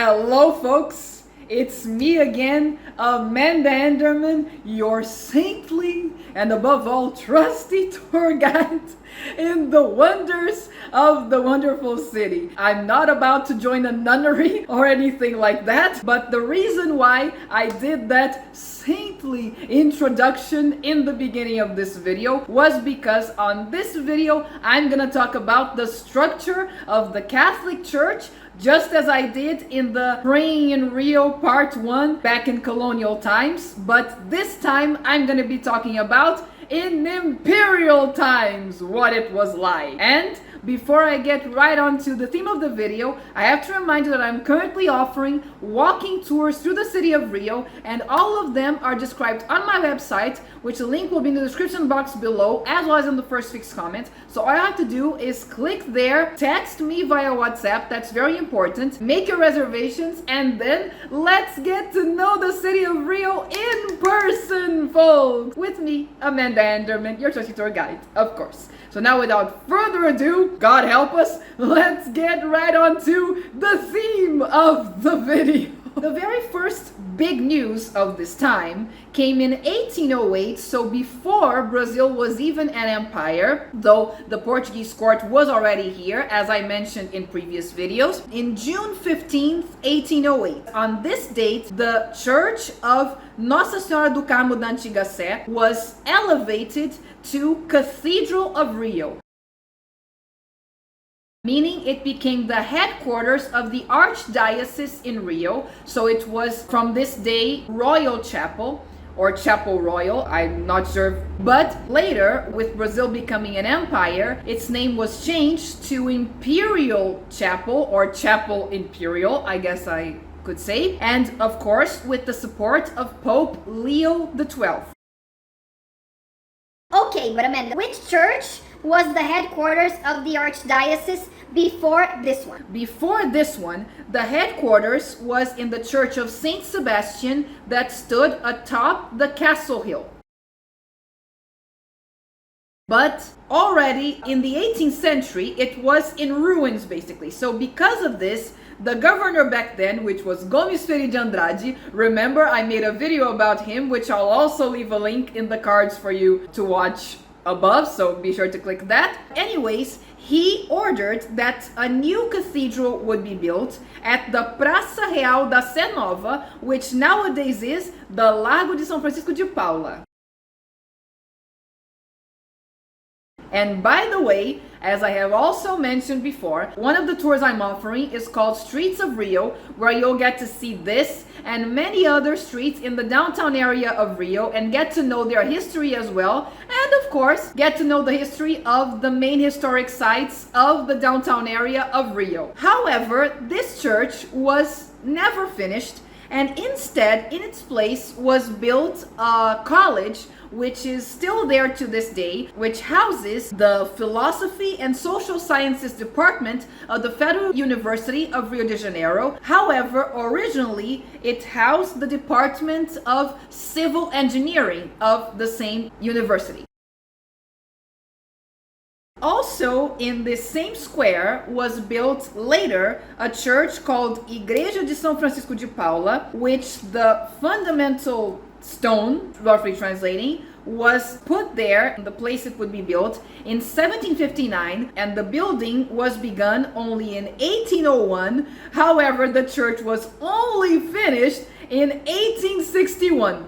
Hello, folks. It's me again, Amanda Enderman, your saintly and above all trusty tour guide in the wonders of the wonderful city. I'm not about to join a nunnery or anything like that, but the reason why I did that saintly introduction in the beginning of this video was because on this video I'm gonna talk about the structure of the Catholic Church, just as I did in the Praying in Rio Part 1 back in colonial times, but this time I'm gonna be talking about in imperial times, what it was like. And before I get right onto the theme of the video, I have to remind you that I'm currently offering walking tours through the city of Rio, and all of them are described on my website, which the link will be in the description box below, as well as in the first 6 comments. So all you have to do is click there, text me via WhatsApp, that's very important, make your reservations, and then let's get to know the city of Rio in person, folks! With me, Amanda Enderman, your trusty tour guide, of course. So now without further ado, God help us, let's get right on to the theme of the video. The very first big news of this time came in 1808, so before Brazil was even an empire, though the Portuguese court was already here, as I mentioned in previous videos. In June 15th, 1808, on this date, the Church of Nossa Senhora do Carmo da Antiga Sé was elevated to Cathedral of Rio, meaning it became the headquarters of the Archdiocese in Rio. So it was from this day Royal Chapel or Chapel Royal, I'm not sure. But later, with Brazil becoming an empire, its name was changed to Imperial Chapel or Chapel Imperial, I guess I could say. And of course, with the support of Pope Leo XII. Okay, but Amanda, which church was the headquarters of the Archdiocese before this one? Before this one, the headquarters was in the Church of Saint Sebastian that stood atop the Castle Hill. But already in the 18th century, it was in ruins basically. So because of this, the governor back then, which was Gomes Ferreira de Andrade, remember I made a video about him, which I'll also leave a link in the cards for you to watch above, so be sure to click that. Anyways, he ordered that a new cathedral would be built at the Praça Real da Sé Nova, which nowadays is the Largo de São Francisco de Paula. And by the way, as I have also mentioned before, one of the tours I'm offering is called Streets of Rio, where you'll get to see this and many other streets in the downtown area of Rio and get to know their history as well. And of course, get to know the history of the main historic sites of the downtown area of Rio. However, this church was never finished, and instead, in its place was built a college, which is still there to this day, which houses the Philosophy and Social Sciences Department of the Federal University of Rio de Janeiro. However, originally it housed the Department of Civil Engineering of the same university. Also, in this same square was built later a church called Igreja de São Francisco de Paula, which the fundamental stone, roughly translating, was put there, the place it would be built, in 1759, and the building was begun only in 1801. However, the church was only finished in 1861.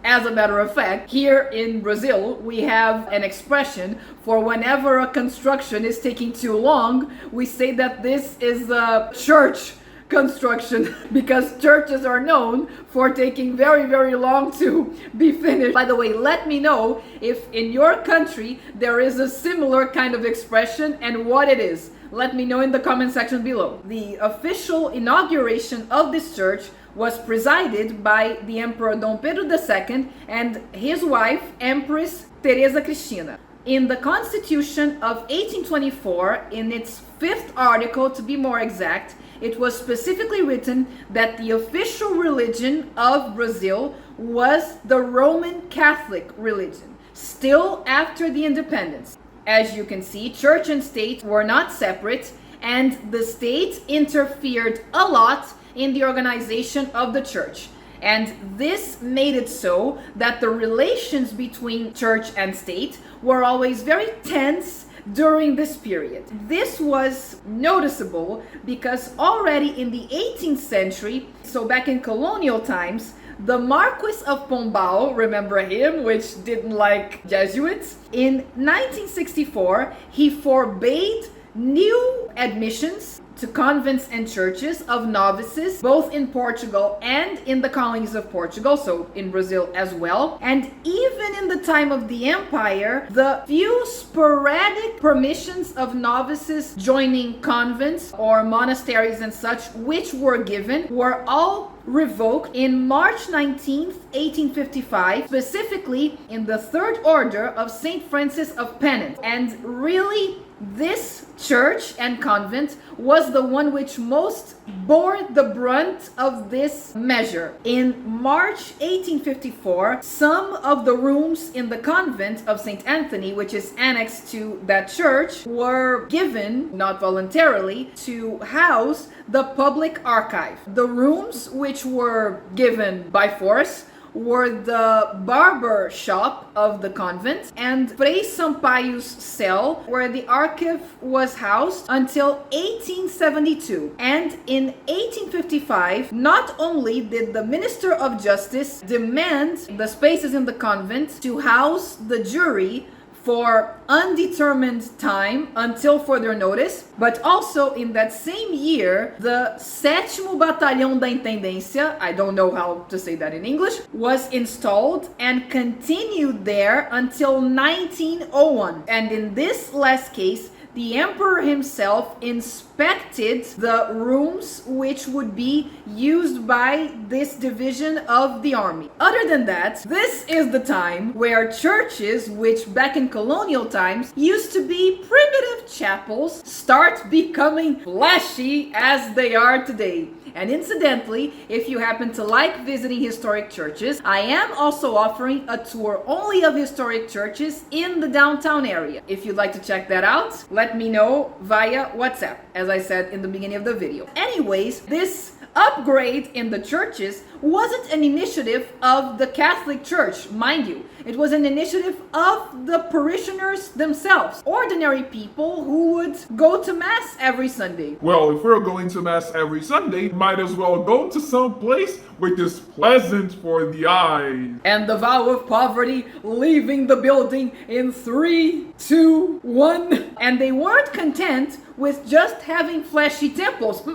As a matter of fact, here in Brazil, we have an expression for whenever a construction is taking too long, we say that this is a church construction, because churches are known for taking very, very long to be finished. By the way, let me know if in your country there is a similar kind of expression and what it is. Let me know in the comment section below. The official inauguration of this church was presided by the Emperor Dom Pedro II and his wife, Empress Teresa Cristina. In the Constitution of 1824, in its 5th article to be more exact, it was specifically written that the official religion of Brazil was the Roman Catholic religion, still after the independence. As you can see, church and state were not separate, and the state interfered a lot in the organization of the church. And this made it so that the relations between church and state were always very tense during this period. This was noticeable because already in the 18th century, so back in colonial times, the Marquis of Pombal, remember him, which didn't like Jesuits, in 1964 he forbade new admissions to convents and churches of novices, both in Portugal and in the colonies of Portugal, so in Brazil as well. And even in the time of the empire, the few sporadic permissions of novices joining convents or monasteries and such, which were given, were all revoked in March 19th, 1855, specifically in the Third Order of St. Francis of Penance. And really, this church and convent was the one which most bore the brunt of this measure. In March 1854, some of the rooms in the convent of St. Anthony, which is annexed to that church, were given, not voluntarily, to house the public archive. The rooms which were given by force were the barber shop of the convent and Frei Sampaio's cell, where the archive was housed until 1872. And in 1855, not only did the Minister of Justice demand the spaces in the convent to house the jury for undetermined time until further notice, but also in that same year, the Sétimo Batalhão da Intendência, I don't know how to say that in English, was installed and continued there until 1901. And in this last case, the emperor himself inspected the rooms which would be used by this division of the army. Other than that, this is the time where churches, which back in colonial times used to be primitive chapels, start becoming flashy as they are today. And incidentally, if you happen to like visiting historic churches, I am also offering a tour only of historic churches in the downtown area. If you'd like to check that out, let me know via WhatsApp, as I said in the beginning of the video. Anyways, this upgrade in the churches wasn't an initiative of the Catholic Church, mind you. It was an initiative of the parishioners themselves, ordinary people who would go to Mass every Sunday. Well, if we're going to Mass every Sunday, might as well go to some place which is pleasant for the eyes. And the vow of poverty leaving the building in 3, 2, 1. And they weren't content with just having flashy temples.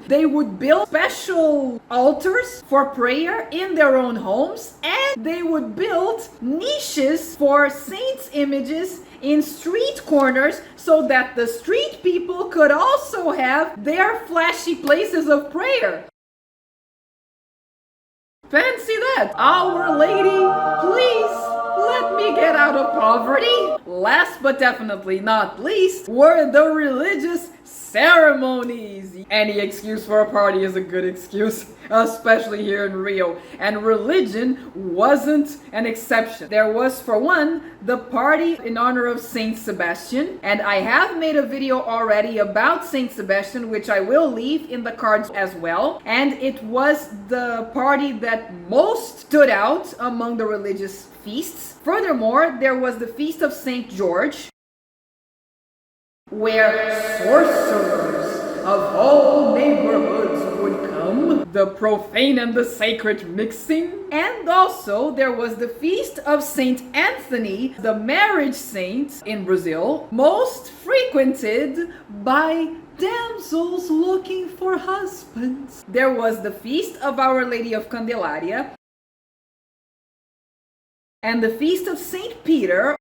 They would build special altars for prayer in their own homes, and they would build niches for saints' images in street corners so that the street people could also have their flashy places of prayer. Fancy that! Our Lady, please let me get out of poverty. Last but definitely not least were the religious ceremonies. Any excuse for a party is a good excuse, especially here in Rio. And religion wasn't an exception. There was, for one, the party in honor of Saint Sebastian. And I have made a video already about Saint Sebastian, which I will leave in the cards as well. And it was the party that most stood out among the religious feasts. Furthermore, there was the Feast of Saint George, where sorcerers of all neighborhoods would come, the profane and the sacred mixing. And also there was the Feast of Saint Anthony, the marriage saint in Brazil, most frequented by damsels looking for husbands. There was the Feast of Our Lady of Candelaria and the Feast of Saint Peter,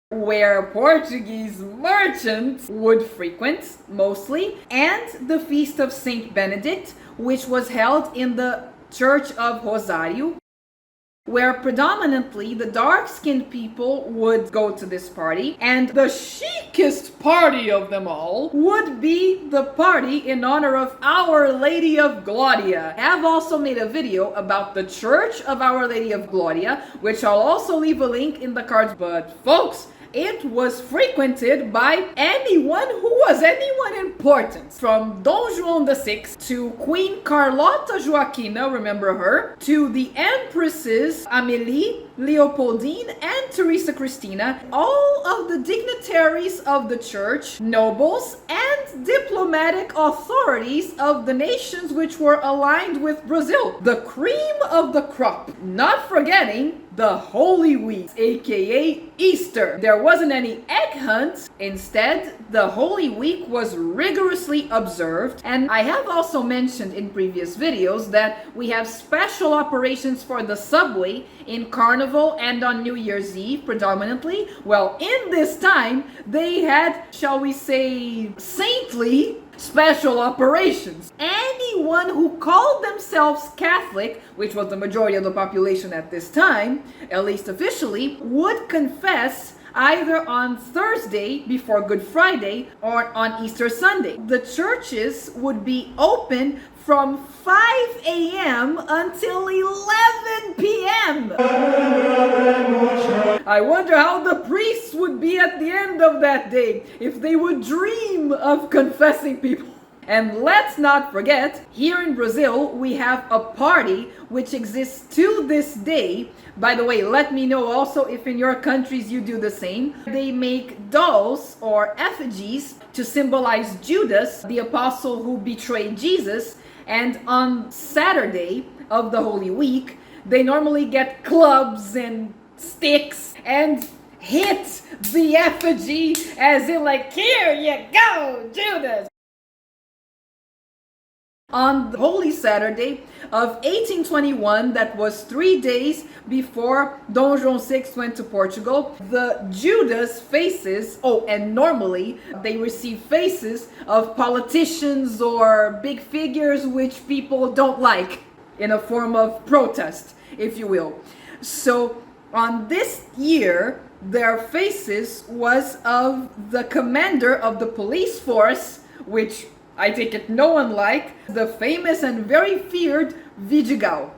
where Portuguese merchants would frequent mostly, and the Feast of Saint Benedict, which was held in the Church of Rosário, where predominantly the dark-skinned people would go to this party, and the chicest party of them all would be the party in honor of Our Lady of Gloria. I have also made a video about the Church of Our Lady of Gloria, which I'll also leave a link in the cards. But folks, it was frequented by anyone important. From Don Juan VI to Queen Carlota Joaquina, remember her, to the Empresses Amélie, Leopoldine, and Teresa Cristina, all of the dignitaries of the church, nobles, and diplomatic authorities of the nations which were aligned with Brazil. The cream of the crop. Not forgetting the Holy Week, aka Easter. There wasn't any egg hunt. Instead, the Holy Week was rigorously observed. And I have also mentioned in previous videos that we have special operations for the subway in Carnival and on New Year's Eve predominantly. Well, in this time, they had, shall we say, saintly special operations. Anyone who called themselves Catholic, which was the majority of the population at this time, at least officially, would confess either on Thursday before Good Friday or on Easter Sunday. The churches would be open from 5 a.m. until 11 p.m. I wonder how the priests would be at the end of that day, if they would dream of confessing people. And let's not forget, here in Brazil, we have a party which exists to this day. By the way, let me know also if in your countries you do the same. They make dolls or effigies to symbolize Judas, the apostle who betrayed Jesus. And on Saturday of the Holy Week, they normally get clubs and sticks and hit the effigy as in like, here you go, Judas. On the Holy Saturday of 1821, that was 3 days before Don Juan VI went to Portugal, the Judas faces, and normally they receive faces of politicians or big figures which people don't like, in a form of protest, if you will. So on this year, their faces was of the commander of the police force, which I take it no one liked, the famous and very feared Vidigal.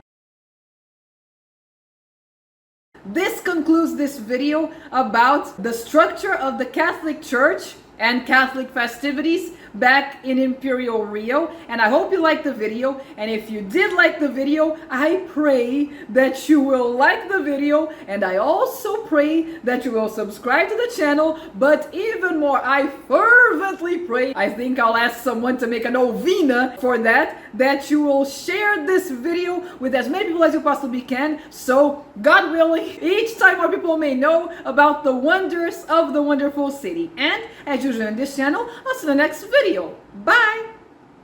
This concludes this video about the structure of the Catholic Church and Catholic festivities back in Imperial Rio, and I hope you liked the video. And if you did like the video, I pray that you will like the video, and I also pray that you will subscribe to the channel. But even more, I fervently pray, I think I'll ask someone to make a novena for that you will share this video with as many people as you possibly can, so God willing, each time more people may know about the wonders of the wonderful city. And as usual in this channel, I'll see you in the next video. Bye!